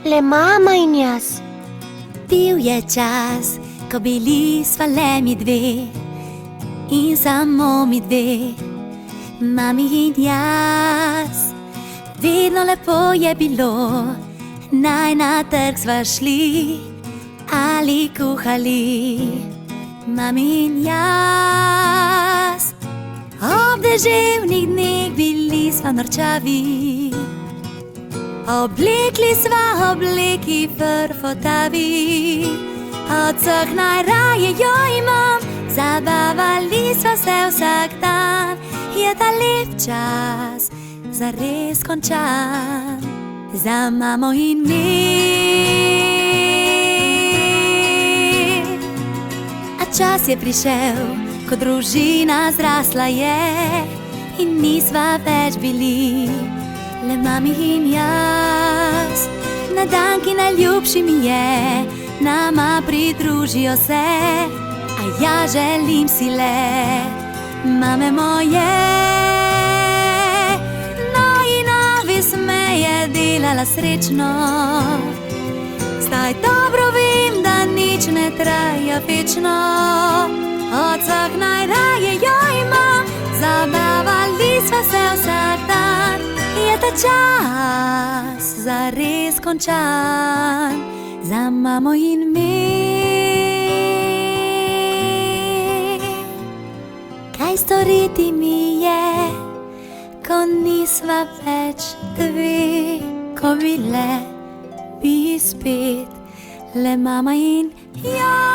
le mama in jaz. Bil je čas, ko bili sva le mi dve in samo mi dve, mami in jaz. Vedno lepo je bilo, naj na trg sva šli ali kuhali, mami in jaz. Ob deževnih dneh bili sva norčavi, oblekli sva obleki frfotavi. Od vseh najraje jo imam, zabavali sva se vsak dan. Je ta lep čas zares končan za mamo in me. A čas je prišel, ko družina zrasla je in nisva več bili le mami in jaz. Na dan, ki najljubši mi je, nama pridružijo se, a ja želim si le mame moje. No in Avis me je delala srečno, zdaj dobro vem, da nič ne traja večno. Od vseh najraje jo imam, zabavali sva se vsak dan. Je ta čas zares končan za mamo in me. Kaj storiti mi je, ko nisva več dve, ko bi spet le mama in jaz.